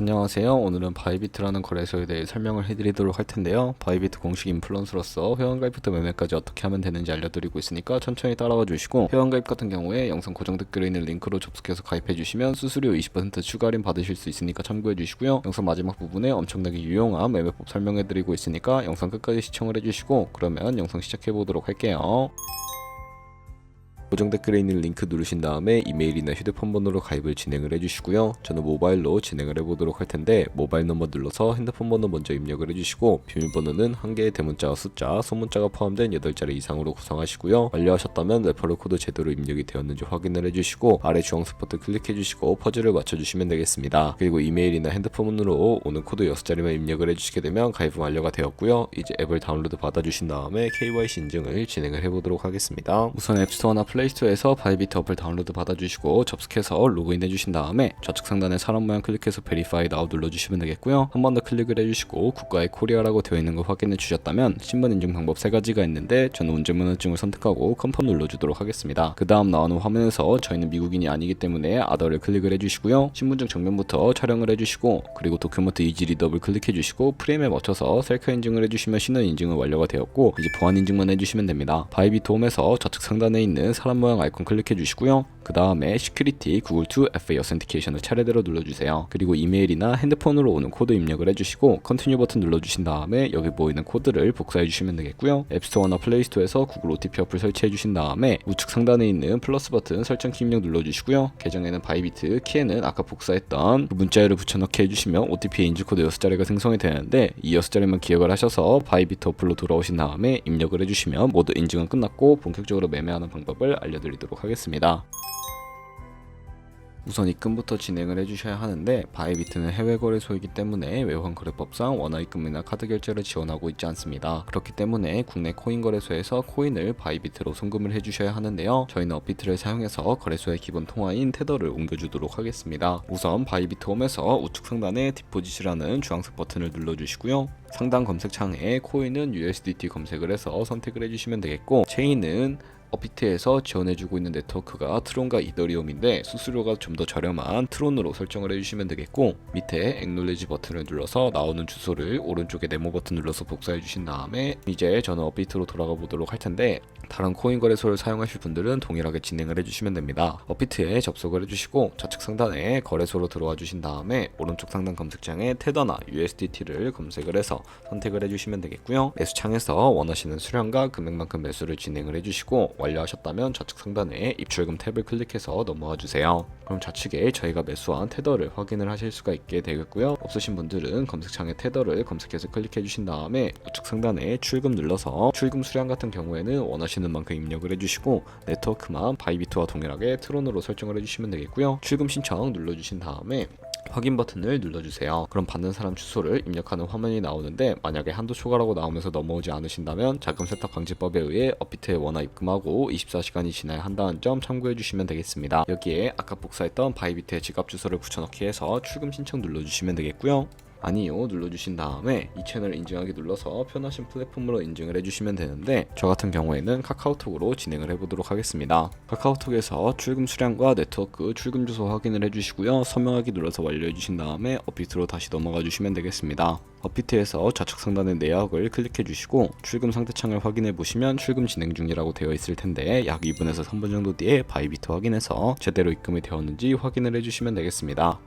안녕하세요. 오늘은 바이비트라는 거래소에 대해 설명을 해드리도록 할 텐데요. 바이비트 공식 인플루언서로서 회원가입부터 매매까지 어떻게 하면 되는지 알려드리고 있으니까 천천히 따라와 주시고, 회원가입 같은 경우에 영상 고정 댓글에 있는 링크로 접속해서 가입해 주시면 수수료 20% 추가 할인 받으실 수 있으니까 참고해 주시고요. 영상 마지막 부분에 엄청나게 유용한 매매법 설명해 드리고 있으니까 영상 끝까지 시청을 해 주시고, 그러면 영상 시작해 보도록 할게요. 고정 댓글에 있는 링크 누르신 다음에 이메일이나 휴대폰 번호로 가입을 진행을 해주시고요. 저는 모바일로 진행을 해보도록 할 텐데, 모바일 넘버 눌러서 핸드폰 번호 먼저 입력을 해주시고, 비밀번호는 한 개의 대문자와 숫자, 소문자가 포함된 8자리 이상으로 구성하시고요. 완료하셨다면 레퍼럴 코드 제대로 입력이 되었는지 확인을 해주시고, 아래 주황색 버튼 클릭해주시고 퍼즐을 맞춰주시면 되겠습니다. 그리고 이메일이나 핸드폰으로 오는 코드 6자리만 입력을 해주시게 되면 가입은 완료가 되었고요. 이제 앱을 다운로드 받아주신 다음에 KYC 인증을 진행을 해보도록 하겠습니다. 우선 앱스토어나 플레이스토어에서 바이비트 어플 다운로드 받아주시고 접속해서 로그인 해주신 다음에 좌측 상단에 사람 모양 클릭해서 베리파이 나우 눌러주시면 되겠고요. 한 번 더 클릭을 해주시고 국가의 코리아라고 되어 있는 걸 확인해 주셨다면 신분 인증 방법 3가지가 있는데, 저는 운전면허증을 선택하고 컨펌 눌러주도록 하겠습니다. 그 다음 나오는 화면에서 저희는 미국인이 아니기 때문에 아더를 클릭을 해주시고요. 신분증 정면부터 촬영을 해주시고, 그리고 도큐먼트 이지 리더블 클릭해 주시고 프레임에 맞춰서 셀카 인증을 해주시면 신원 인증은 완료가 되었고, 이제 보안 인증만 해주시면 됩니다. 바이비트 홈에서 좌측 상단에 있는 사람 모양 아이콘 클릭해 주시고요. 그 다음에 시큐리티 구글 2 FA 어센티케이션을 차례대로 눌러주세요. 그리고 이메일이나 핸드폰으로 오는 코드 입력을 해주시고 컨티뉴 버튼 눌러주신 다음에 여기 보이는 코드를 복사해 주시면 되겠고요. 앱스토어나 플레이스토어에서 구글 OTP 어플 설치해 주신 다음에 우측 상단에 있는 플러스 버튼 설정 키 입력 눌러주시고요. 계정에는 바이비트, 키에는 아까 복사했던 그 문자열을 붙여넣기 해주시면 OTP의 인증코드 6자리가 생성이 되는데, 이 6자리만 기억을 하셔서 바이비트 어플로 돌아오신 다음에 입력을 해주시면 모두 인증은 끝났고 본격적으로 매매하는 방법을 알려드리도록 하겠습니다. 우선 입금부터 진행을 해주셔야 하는데, 바이비트는 해외 거래소이기 때문에 외환거래법상 원화 입금이나 카드 결제를 지원하고 있지 않습니다. 그렇기 때문에 국내 코인 거래소에서 코인을 바이비트로 송금을 해주셔야 하는데요. 저희는 업비트를 사용해서 거래소의 기본 통화인 테더를 옮겨주도록 하겠습니다. 우선 바이비트 홈에서 우측 상단에 디포짓이라는 주황색 버튼을 눌러주시고요. 상단 검색창에 코인은 USDT 검색을 해서 선택을 해주시면 되겠고, 체인은 업비트에서 지원해주고 있는 네트워크가 트론과 이더리움인데 수수료가 좀 더 저렴한 트론으로 설정을 해주시면 되겠고, 밑에 액놀리지 버튼을 눌러서 나오는 주소를 오른쪽에 네모 버튼 눌러서 복사해 주신 다음에 이제 저는 업비트로 돌아가 보도록 할 텐데, 다른 코인 거래소를 사용하실 분들은 동일하게 진행을 해주시면 됩니다. 업비트에 접속을 해주시고 좌측 상단에 거래소로 들어와 주신 다음에 오른쪽 상단 검색창에 테더나 USDT를 검색을 해서 선택을 해주시면 되겠고요. 매수창에서 원하시는 수량과 금액만큼 매수를 진행을 해주시고, 완료하셨다면 좌측 상단에 입출금 탭을 클릭해서 넘어와 주세요. 그럼 좌측에 저희가 매수한 테더를 확인을 하실 수가 있게 되겠고요. 없으신 분들은 검색창에 테더를 검색해서 클릭해 주신 다음에 우측 상단에 출금 눌러서 출금 수량 같은 경우에는 원하시는 만큼 입력을 해주시고, 네트워크만 바이비트와 동일하게 트론으로 설정을 해주시면 되겠고요. 출금 신청 눌러주신 다음에 확인 버튼을 눌러주세요. 그럼 받는 사람 주소를 입력하는 화면이 나오는데, 만약에 한도 초과라고 나오면서 넘어오지 않으신다면 자금 세탁 방지법에 의해 업비트에 원화 입금하고 24시간이 지나야 한다는 점 참고해 주시면 되겠습니다. 여기에 아까 복사했던 바이비트의 지갑 주소를 붙여넣기 해서 출금 신청 눌러주시면 되겠고요. 아니요 눌러주신 다음에 이 채널을 인증하기 눌러서 편하신 플랫폼으로 인증을 해주시면 되는데, 저 같은 경우에는 카카오톡으로 진행을 해보도록 하겠습니다. 카카오톡에서 출금 수량과 네트워크 출금 주소 확인을 해주시고요. 서명하기 눌러서 완료해주신 다음에 업비트로 다시 넘어가 주시면 되겠습니다. 업비트에서 좌측 상단의 내역을 클릭해 주시고 출금 상태창을 확인해 보시면 출금 진행 중이라고 되어 있을 텐데, 약 2분에서 3분 정도 뒤에 바이비트 확인해서 제대로 입금이 되었는지 확인을 해주시면 되겠습니다.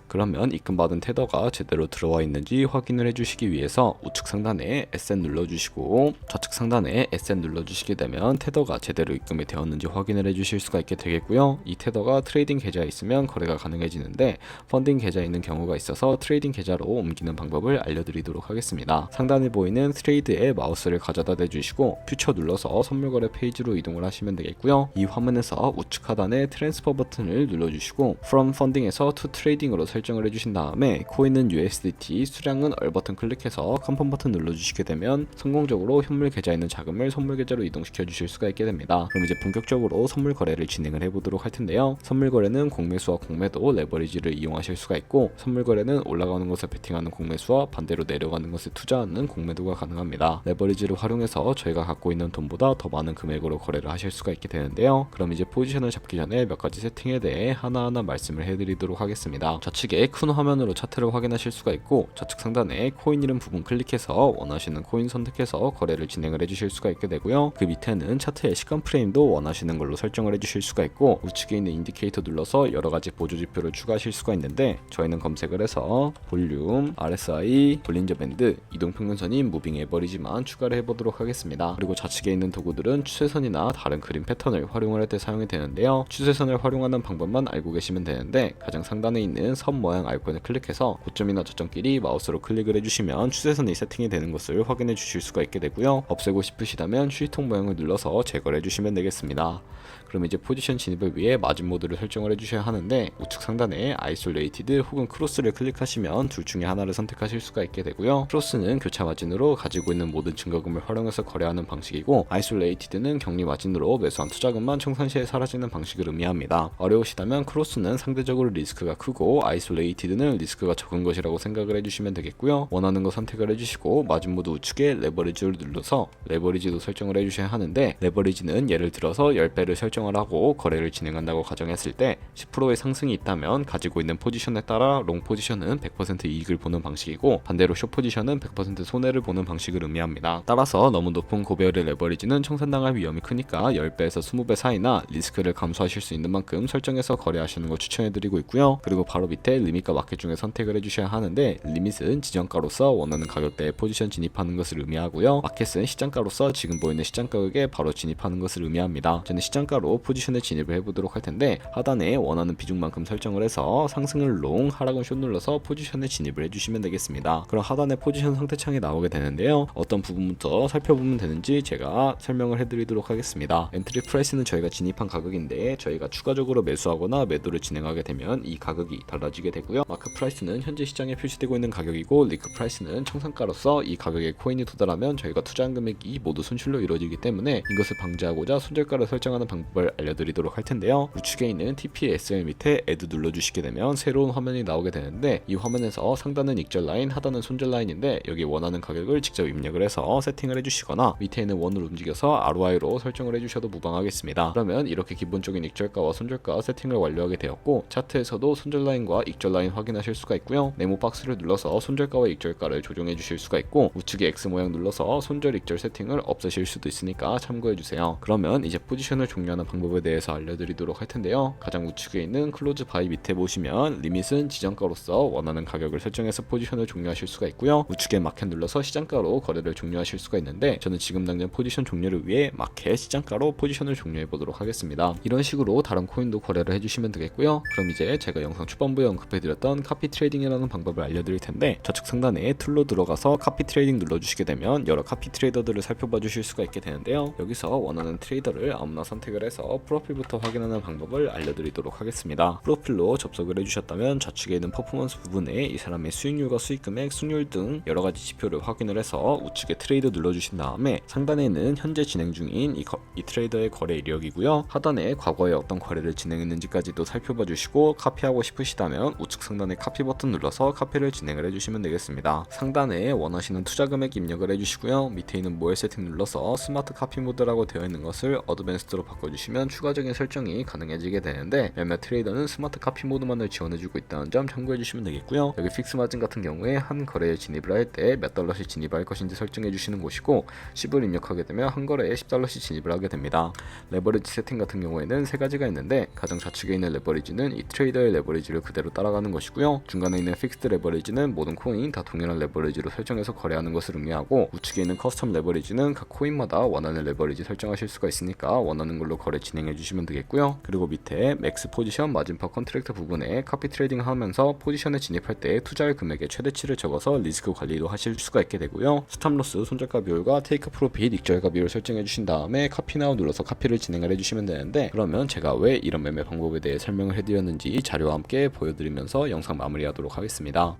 그러면 입금받은 테더가 제대로 들어와 있는지 확인을 해주시기 위해서 우측 상단에 SN 눌러주시고 좌측 상단에 SN 눌러주시게 되면 테더가 제대로 입금이 되었는지 확인을 해주실 수가 있게 되겠고요. 이 테더가 트레이딩 계좌에 있으면 거래가 가능해지는데, 펀딩 계좌에 있는 경우가 있어서 트레이딩 계좌로 옮기는 방법을 알려드리도록 하겠습니다. 상단에 보이는 트레이드에 마우스를 가져다 대주시고 퓨처 눌러서 선물 거래 페이지로 이동을 하시면 되겠고요. 이 화면에서 우측 하단에 트랜스퍼 버튼을 눌러주시고 From Funding에서 To Trading으로 설정을 해주신 다음에 코인은 USDT, 수량은 얼 버튼 클릭해서 컨펌 버튼 눌러주시게 되면 성공적으로 현물 계좌에 있는 자금을 선물 계좌로 이동시켜 주실 수가 있게 됩니다. 그럼 이제 본격적으로 선물 거래를 진행을 해보도록 할 텐데요. 선물 거래는 공매수와 공매도 레버리지를 이용하실 수가 있고, 선물 거래는 올라가는 것을 베팅하는 공매수와 반대로 내려가는 것을 투자하는 공매도가 가능합니다. 레버리지를 활용해서 저희가 갖고 있는 돈보다 더 많은 금액으로 거래를 하실 수가 있게 되는데요. 그럼 이제 포지션을 잡기 전에 몇 가지 세팅에 대해 하나하나 말씀을 해드리도록 하겠습니다. 좌측 좌측에 큰 화면으로 차트를 확인하실 수가 있고 좌측 상단에 코인 이름 부분 클릭해서 원하시는 코인 선택해서 거래를 진행을 해주실 수가 있게 되고요. 그 밑에는 차트의 시간 프레임도 원하시는 걸로 설정을 해주실 수가 있고 우측에 있는 인디케이터 눌러서 여러가지 보조지표를 추가하실 수가 있는데 저희는 검색을 해서 볼륨, RSI, 볼린저 밴드, 이동평균선인 무빙 에버리지만 추가를 해보도록 하겠습니다. 그리고 좌측에 있는 도구들은 추세선이나 다른 그림 패턴을 활용을 할 때 사용이 되는데요. 추세선을 활용하는 방법만 알고 계시면 되는데 가장 상단에 있는 선 모양 아이콘을 클릭해서 고점이나 저점끼리 마우스로 클릭을 해주시면 추세선이 세팅이 되는 것을 확인해 주실 수가 있게 되고요. 없애고 싶으시다면 휴지통 모양을 눌러서 제거를 해주시면 되겠습니다. 그럼 이제 포지션 진입을 위해 마진 모드를 설정을 해주셔야 하는데 우측 상단에 아이솔레이티드 혹은 크로스를 클릭하시면 둘 중에 하나를 선택하실 수가 있게 되고요. 크로스는 교차 마진으로 가지고 있는 모든 증거금을 활용해서 거래하는 방식이고 아이솔레이티드는 격리 마진으로 매수한 투자금만 청산시에 사라지는 방식을 의미합니다. 어려우시다면 크로스는 상대적으로 리스크가 크고 아이솔레이티드는 리스크가 적은 것이라고 생각을 해주시면 되겠고요. 원하는 거 선택을 해주시고 마진 모드 우측에 레버리지를 눌러서 레버리지도 설정을 해주셔야 하는데 레버리지는 예를 들어서 10배를 설정을 하고 거래를 진행한다고 가정했을 때 10%의 상승이 있다면 가지고 있는 포지션에 따라 롱 포지션은 100% 이익을 보는 방식이고 반대로 숏 포지션은 100% 손해를 보는 방식을 의미합니다. 따라서 너무 높은 고배율의 레버리지는 청산당할 위험이 크니까 10배에서 20배 사이나 리스크를 감수하실 수 있는 만큼 설정해서 거래하시는 거 추천해드리고 있고요. 그리고 바로 밑에 리밋과 마켓 중에 선택을 해주셔야 하는데 리밋은 지정가로서 원하는 가격대에 포지션 진입하는 것을 의미하고요. 마켓은 시장가로서 지금 보이는 시장 가격에 바로 진입하는 것을 의미합니다. 저는 시장가로 포지션에 진입을 해보도록 할 텐데 하단에 원하는 비중만큼 설정을 해서 상승을 롱, 하락은 숏 눌러서 포지션에 진입을 해주시면 되겠습니다. 그럼 하단에 포지션 상태창이 나오게 되는데요. 어떤 부분부터 살펴보면 되는지 제가 설명을 해드리도록 하겠습니다. 엔트리 프라이스는 저희가 진입한 가격인데 저희가 추가적으로 매수하거나 매도를 진행하게 되면 이 가격이 달라지게 되고요. 마크 프라이스는 현재 시장에 표시되고 있는 가격이고 리크 프라이스는 청산가로서 이 가격에 코인이 도달하면 저희가 투자한 금액이 모두 손실로 이루어지기 때문에 이것을 방지하고자 손절가를 설정하는 방법을 알려드리도록 할 텐데요. 우측에 있는 TPSL 밑에 Add 눌러주시게 되면 새로운 화면이 나오게 되는데 이 화면에서 상단은 익절 라인, 하단은 손절 라인인데 여기 원하는 가격을 직접 입력을 해서 세팅을 해주시거나 밑에 있는 원을 움직여서 ROI로 설정을 해주셔도 무방하겠습니다. 그러면 이렇게 기본적인 익절가와 손절가 세팅을 완료하게 되었고 차트에서도 손절 라인과 익절 라인 확인하실 수가 있고요. 네모 박스를 눌러서 손절가와 익절가를 조정해 주실 수가 있고 우측에 X 모양 눌러서 손절 익절 세팅을 없애실 수도 있으니까 참고해 주세요. 그러면 이제 포지션을 종료하는 방법에 대해서 알려드리도록 할 텐데요. 가장 우측에 있는 클로즈 바이 밑에 보시면 리밋은 지정가로서 원하는 가격을 설정해서 포지션을 종료하실 수가 있고요. 우측에 마켓 눌러서 시장가로 거래를 종료하실 수가 있는데 저는 지금 당장 포지션 종료를 위해 마켓 시장가로 포지션을 종료해 보도록 하겠습니다. 이런 식으로 다른 코인도 거래를 해주시면 되겠고요. 그럼 이제 제가 영상 초반부에 언급해드렸던 카피 트레이딩이라는 방법을 알려드릴 텐데 좌측 상단에 툴로 들어가서 카피 트레이딩 눌러주시게 되면 여러 카피 트레이더들을 살펴봐 주실 수가 있게 되는데요. 여기서 원하는 트레이더를 아무나 선택을 해서 프로필부터 확인하는 방법을 알려드리도록 하겠습니다. 프로필로 접속을 해주셨다면 좌측에 있는 퍼포먼스 부분에 이 사람의 수익률과 수익금액, 수익률 등 여러가지 지표를 확인을 해서 우측에 트레이드 눌러주신 다음에 상단에 있는 현재 진행 중인 이 트레이더의 거래 이력이고요. 하단에 과거에 어떤 거래를 진행했는지까지도 살펴봐 주시고 카피하고 싶으시다면 우측 상단에 카피 버튼 눌러서 카피를 진행을 해주시면 되겠습니다. 상단에 원하시는 투자 금액 입력을 해주시고요. 밑에 있는 모엘 세팅 눌러서 스마트 카피 모드라고 되어 있는 것을 어드밴스드로 바꿔주시면 추가적인 설정이 가능해지게 되는데 몇몇 트레이더는 스마트 카피 모드만을 지원해주고 있다는 점 참고해주시면 되겠고요. 여기 픽스 마진 같은 경우에 한 거래에 진입을 할 때 몇 달러씩 진입할 것인지 설정해주시는 곳이고 10을 입력하게 되면 한 거래에 10달러씩 진입을 하게 됩니다. 레버리지 세팅 같은 경우에는 세 가지가 있는데 가장 좌측에 있는 레버리지는 이 트레이더의 레버리지를 그대로 따라가는 것이고요. 중간에 있는 픽스드 레버리지는 모든 코인 다 동일한 레버리지로 설정해서 거래하는 것을 의미하고 우측에 있는 커스텀 레버리지는 각 코인마다 원하는 레버리지 설정하실 수가 있으니까 원하는 걸로 거래 진행해 주시면 되겠고요. 그리고 밑에 맥스 포지션 마진파 컨트랙트 부분에 카피 트레이딩 하면서 포지션에 진입할 때 투자할 금액의 최대치를 적어서 리스크 관리도 하실 수가 있게 되고요. 스탑로스 손절가 비율과 테이크 프로핏 익절가 비율을 설정해 주신 다음에 카피 나우 눌러서 카피를 진행을 해주시면 되는데 그러면 제가 왜 이런 매매 방법에 대해 설명을 해드렸는지 자료와 함께 보여드리면서 영상 마무리하도록 하겠습니다.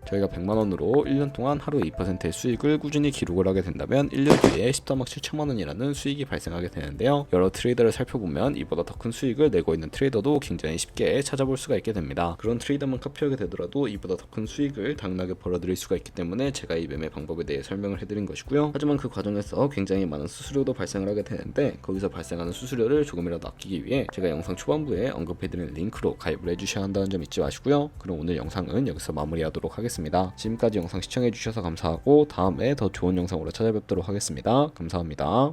저희가 100만원으로 1년 동안 하루 2%의 수익을 꾸준히 기록을 하게 된다면 1년 뒤에 13억 7천만원이라는 수익이 발생하게 되는데요. 여러 트레이더를 살펴보면 이보다 더 큰 수익을 내고 있는 트레이더도 굉장히 쉽게 찾아볼 수가 있게 됩니다. 그런 트레이더만 카피하게 되더라도 이보다 더 큰 수익을 당연하게 벌어들일 수가 있기 때문에 제가 이 매매 방법에 대해 설명을 해드린 것이고요. 하지만 그 과정에서 굉장히 많은 수수료도 발생을 하게 되는데 거기서 발생하는 수수료를 조금이라도 아끼기 위해 제가 영상 초반부에 언급해드린 링크로 가입을 해주셔야 한다는 점 잊지 마시고요. 그럼 오늘 영상은 여기서 마무리하도록 하겠습니다. 지금까지 영상 시청해주셔서 감사하고 다음에 더 좋은 영상으로 찾아뵙도록 하겠습니다. 감사합니다.